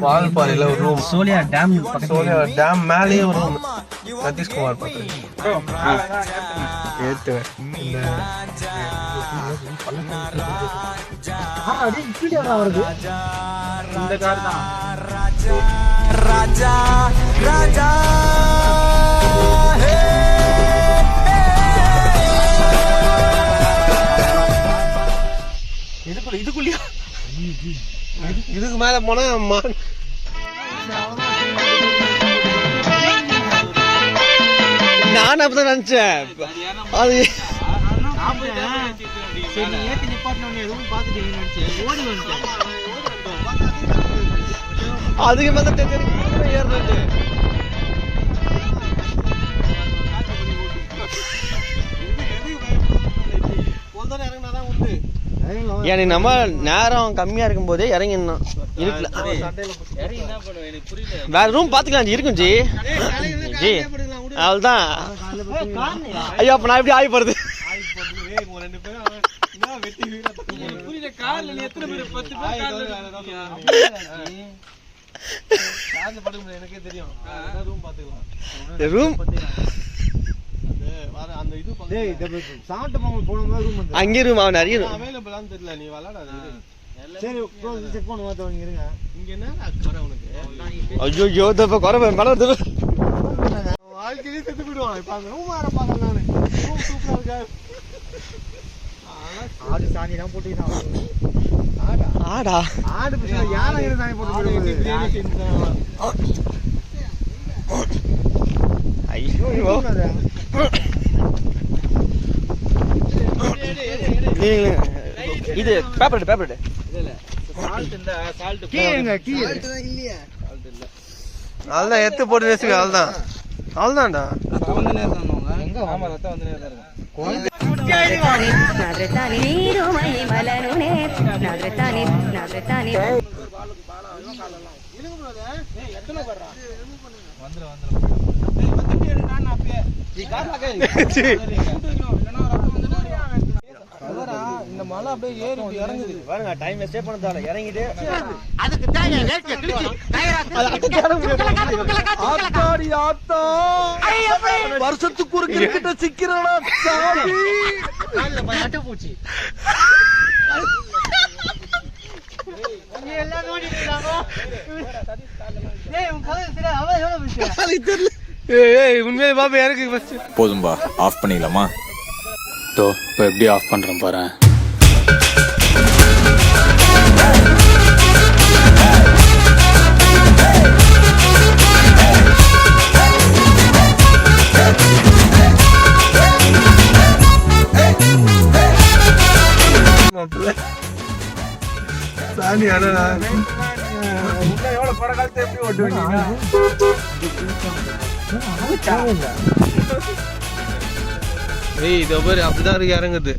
வால்பாறையில ஒரு room, சோலியா dam மேலேயே ஒரு ரூம். சதீஷ்குமார் ராஜா ராஜா இதுக்குள்ளயா இதுக்கு மேல போனா நான் அப்பதான் நினைச்சேன். அது அதுக்கு மேல ஏறினது ஏன் நம்ம நேரம் கம்மியா இருக்கும் போதே இறங்கிடணும். இருக்குல்ல வேற ரூம் பாத்துக்கலாம் இருக்கும் ஜி. ஜி அவள்தான். ஐயோ அப்ப நான் எப்படி ஆகி போறது? அங்கே ரூம் அவன் நிறைய தெரியல. நீ விளாடாது. ஐயோ குறை மழை வாழ்க்கையிலே செத்து போயிடுவான். இப்ப அந்த ரூம் வேற பாக்கல நானு. ரூம் சூப்பரா இருக்கு. ஆடு சாணி தான் போட்டுட்டான். ஆடா ஆடு பிடிச்ச யானை இரு சாணி போட்டு போடுது. ஐயோ இது பேப்பர் இல்ல சால்ட் இந்த சால்ட் இல்லையா? சால்ட் இல்ல. அதான் எத்து போட்டு பேசுங்க. அவ்வளவுதான்டா. வந்து நேர்தானவங்க எங்க ஆமா ரத்த வந்து நேர்தா இருக்கு. நத்ரதானி நீருமை மலனுனே நத்ரதானி நத்ரதானி இருங்க பிரதர். ஏய் எத்தனை பண்றா? வந்துற ஏய் வந்துட்டு எடுடா நான் அப்பே. நீ கார் லாகே. இல்லனா ரத்தம் வந்து இந்த மலை அப்படியே ஏறி இறங்குது பாருங்க. டைம் வேஸ்ட் பண்ணதால இறங்கிட்டு அதுக்கு தான் ரேட் கிழிச்சு ஆத்தாடி ஆத்தா வருஷத்துக்கு ஒரு கிட்ட சிக்கிறடா சாமி. கால்ல மாட்ட போச்சு. நீ எல்லாம் நோடிட்டீங்களா? ஏய் உன் கதை தெரியல. அவ எவ்வளவு பேசுறா? அது தெரியல. ஏய் உண்மையிலே பாப்பா இறங்கு ஃபர்ஸ்ட். போதும்பா ஆஃப் பண்ணிடலாமா? தோ இப்போ எப்படி ஆஃப் பண்றேன் பாரு. எவ்வளவு பட காலத்தை எப்படி ஓட்டுவீங்க? ஏய் இது பாரு அப்படிதான் இருக்கு இறங்குது.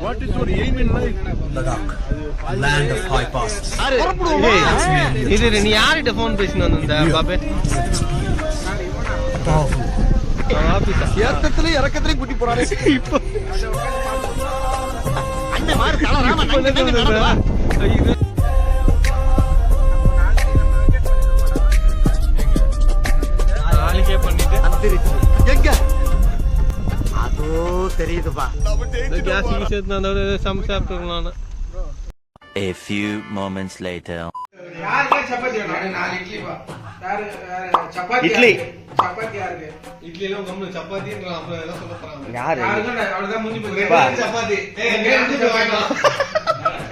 What is your aim in life? Ladakh, land of high passes. இது நீ யார்கிட்ட ஃபோன் பேசின வந்த பாபே? ஆபீஸ் ஏத்தத்துல இறக்கத்துல குட்டி போறானே இப்போ. அண்ணே மார் தல ராம நங்க நடவா. இது நாளைக்கே பண்ணிட்டு அந்திரிச்சு எங்க அதோ தெரியுதுப்பா. இந்த கேஸ் ஈஸியா இருந்தால சமைச்சு சாப்பிட்டுறலாம். A few moments later. யாருக்கு சப்பாத்தி வேணும்? 4 இட்லி பா. யாரு சப்பாத்தி? இட்லி சப்பாத்தி யாருக்கு? இட்லி எல்லாம் கம்மு சப்பாத்தின்ற அப்புறம் எல்லாம் சொல்ல போறாங்க. யாரு? அவ்வளவுதான் முடிஞ்சு போச்சு. சப்பாத்தி. ஏய் ரெண்டு சப்பாத்தி.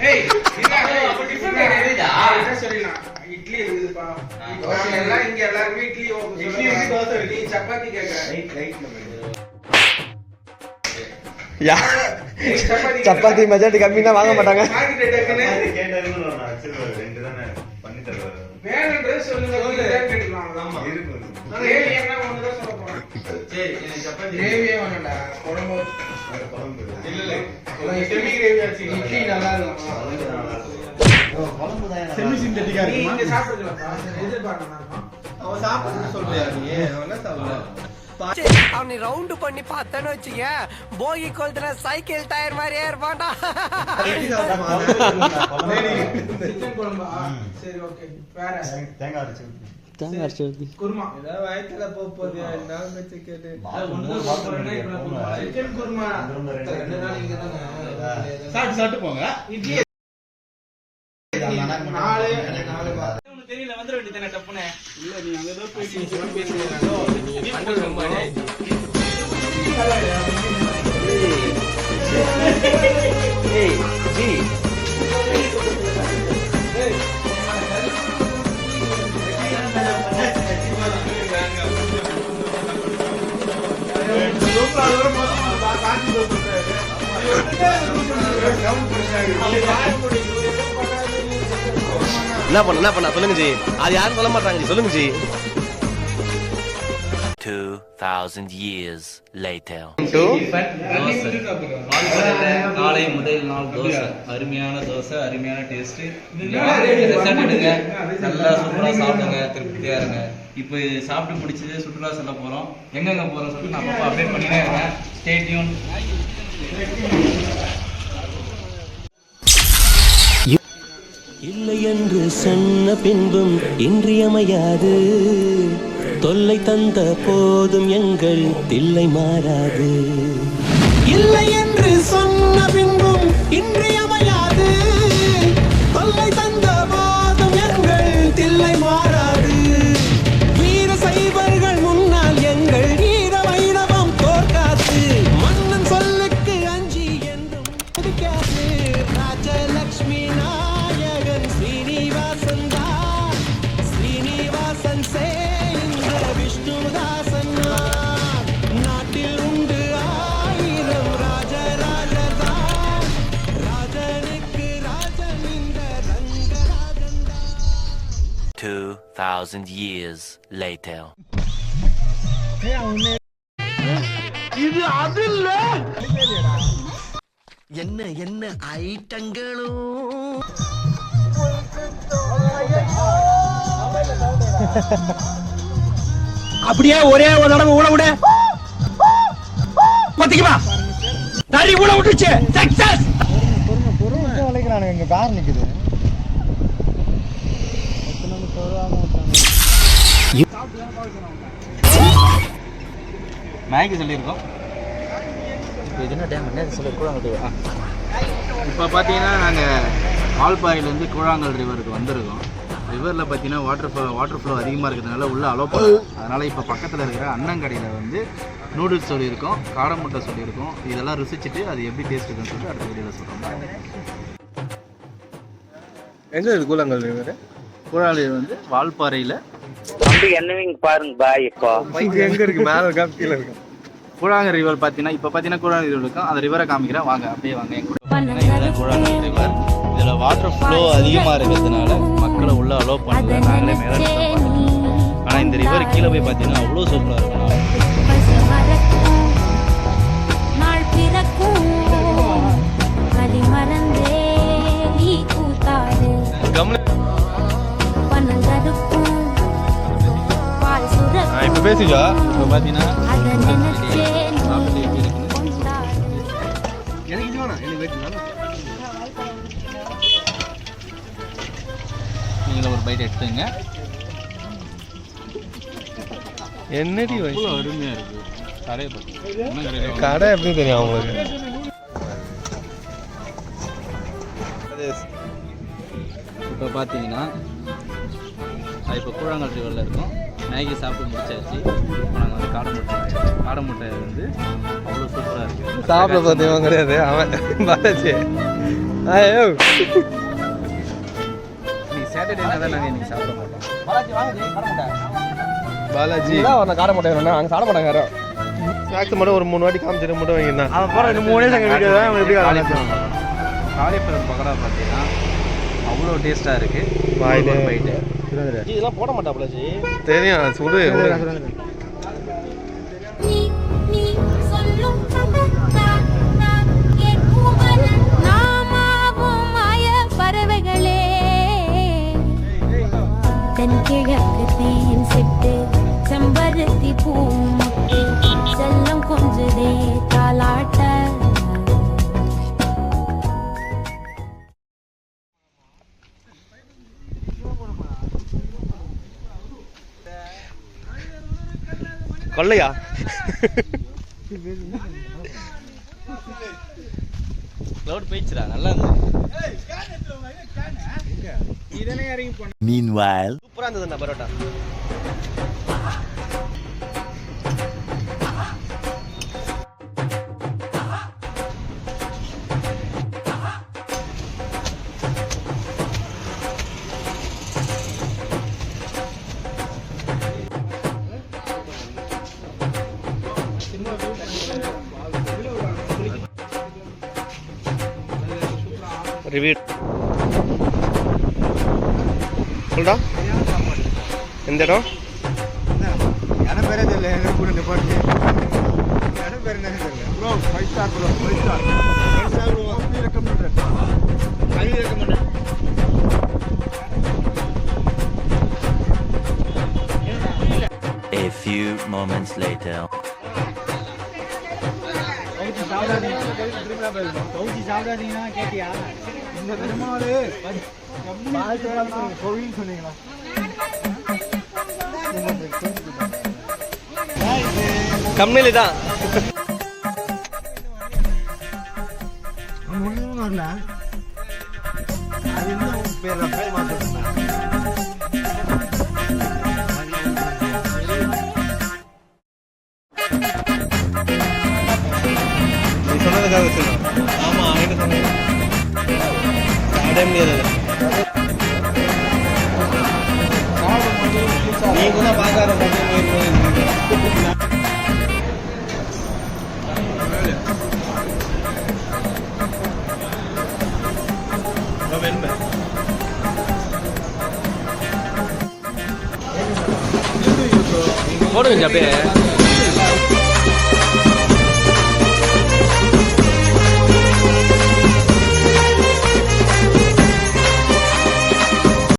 ஏய் இங்க அப்ப டிஃபன் ரெடிடா. என்ன சொல்றீங்க? இட்லி இருக்குதுப்பா. தோசை எல்லாம் இங்க எல்லாரும் இட்லி இட்லி தோசை நீ சப்பாத்தி கேக்குற. ரைட்ல யா சப்பாத்தி மெஜாரிட்டி கம்மினா வாங்க மாட்டாங்க. அவனை ரவுண்ட் பண்ணி பார்த்தேன்னு வச்சுக்க போகி கொளுத்துன சைக்கிள் டயர் மாதிரியே இருப்பான்டா. சிக்கன் குழம்பா? சரி ஓகே. வேற தேங்காய் அரைச்சி குருமா. ஏதாவது வயித்துல போகுது நான் வச்சு கேட்டு சிக்கன் குருமா. 2 நாள் இங்க தானே. சாப்பிட்டு போங்க. இட்லி 4 தெரியல வந்துட வேண்டியதானே டப்புனே. இல்ல நீ அங்கதான் போய் பேசுறீங்க. என்ன பண்ண சொல்லுங்க ஜி. அது யாரும் சொல்ல மாட்டாங்க ஜி. சொல்லுங்க ஜி. 2000 years later. காலை முதல் நாள் தோசை, அருமையான தோசை, அருமையான டேஸ்ட். நல்லா சூப்பரா சாப்பிடுங்க, திருப்தியா இருங்க. இப்போ சாப்பிட்டு முடிச்சது சுற்றுலா செல்ல போறோம். எங்கெங்க போறோம் சொல்லிட்டு நான் அப்பப்போ அப்டேட் பண்ணிட்டே இருக்கேன். Stay tune. இல்லை என்று சொன்ன பின்பும் இன்றியமையாது, தொல்லை தந்த போதும் எங்கள் தில்லை மாறாது. இல்லை என்று சொன்ன பின்பும் இன்றியமையாது, தொல்லை தந்த போதும் எங்கள் தில்லை மாறாது. வீர சைவர்கள் முன்னால் எங்கள் வீர வைணவம் தோற்காது. மன்னன் சொல்லுக்கு அஞ்சி என்றும் துடிக்காது. ராஜலக்ஷ்மி நாயகன் ஸ்ரீனிவாசன் தான். ஸ்ரீனிவாசன் சேர்ந்த விஷ்ணுதாசன் நான். நாட்டில் உண்டு 1000 ராஜராஜதான். ராஜனுக்கு ராஜன் இந்த ரங்கராஜன் தான். 2000 years later. என்ன ஐட்டங்களும் அப்படியே ஒரே ஒரு தடவை ஊழ விட பத்திக்குமா தள்ளி ஊழ விட்டுச்சு. சக்சஸ். இங்க கார் நிக்குது. மேகி சொல்லியிருக்கோம். இப்போ பார்த்தீங்கன்னா நாங்கள் வால்பாறையிலேருந்து கூழாங்கல் ரிவருக்கு வந்திருக்கோம். ரிவரில் பார்த்தீங்கன்னா வாட்டர் ஃப்ளோ அதிகமாக இருக்கிறதுனால உள்ளே அலோ பண்ணும். அதனால் இப்போ பக்கத்தில் இருக்கிற அண்ணங்கடையில் வந்து நூடுல்ஸ் சொல்லியிருக்கோம், காடை முட்டை சொல்லியிருக்கோம். இதெல்லாம் ருசிச்சுட்டு அது எப்படி டேஸ்ட் இருக்குன்னு சொல்லிட்டு அடுத்த வீடியோவில் சொல்கிறோம். எங்க இருக்கு கூழாங்கல் ரிவர்? கூழாங்கல் வந்து வால்பாறையில் எங்க இருக்கு? மேல இருக்கா கீழே இருக்கா? கூழாங்கல் ரிவர் பார்த்தீங்கன்னா இப்போ பார்த்தீங்கன்னா கூழாங்கல் ரிவர் இருக்கும். அந்த ரிவரை காமிக்கிறேன் வாங்க, அப்படியே வாங்க. என் கூட இதுதான் கூழாங்கல் ரிவர். இதில் வாட்டர் ஃப்ளோ அதிகமாக இருக்கிறதுனால மக்களை உள்ளே அலோவ் பண்ணல. நாங்களே மேலே பார்த்துக்கோம். ஆனால் இந்த ரிவர் கீழே போய் பார்த்தீங்கன்னா அவ்வளோ சூப்பராக இருக்கும். இப்ப பேசிக்கா. இப்போ பார்த்தீங்கன்னா நீங்கள ஒரு பைட் எடுத்துங்க. என்னடி அவ்வளோ அருமையாக இருக்குது. கடையை கடை எப்படி தெரியும் அவங்களுக்கு? இப்போ பார்த்தீங்கன்னா இப்போ கூழாங்கல் ரிவரில் இருக்கும். மேகி சாப்பிட்டு முடிச்சாச்சு. இப்போ நாங்கள் வந்து காடை முட்டை வந்து அவ்வளோ சூப்பராக இருக்குது. சாப்பிட பார்த்தீங்க கிடையாது அவன் பாலாஜி. ஐயோ இன்னைக்கு சாட்டர்டேனா தான் நாங்கள் இன்றைக்கி சாப்பிட மாட்டோம். பாலாஜி தான் காட மாட்டேன். அங்கே சாப்பிட மாட்டாங்க யாரும். ஸ்நாக்ஸ் மட்டும் ஒரு 3 வாட்டி காமிச்சிட்டு மட்டும் வாங்கிருந்தான். அவன் போகிற 3 செகண்ட் வீடியோ தான் அவன் எப்படி காலிஃப்ளவர் பக்கோடா பார்த்தீங்கன்னா அவ்வளோ டேஸ்ட்டாக இருக்குது. வாயிலே பைட்டு இதெல்லாம் போட மாட்டாப்ல ஜி. தெரியும் சுடு. நீ சொல்லும் நாமாவும் மாய பறவைகளே, தென் கிழக்கு தேன் சிட்டு செம்பருத்தி பூ முட்டு கொள்ளையா? க்ளவுட் போயிடுச்சுடா, நல்லா இருந்தது. சூப்பரா இருந்ததுண்ணா பரோட்டா. ரிவ்யூ சொல்டா. எந்த இடம்? இடம் பேரே தெரியல. எங்க கூட நிப்பாட்டி இடம் பேர் என்ன தெரியல bro. 5 star bro. 5 star bro. Highly recommended. Highly recommended. A few moments later. சாப்பிடாதீங்கன்னா கேட்டியா? இந்த பெருமாள் கோவில் சொன்னீங்களா? கம்மியில தான் ஒன்றும் வரல. அது என்ன பேர் மாற்ற நீ சொன்னதுக்காக சொல்லுவேன். ஆமா என்ன சொன்னேன்? சாப்பிட முடியாது. நீ கூட பார்க்காத போடுங்க அப்படியே.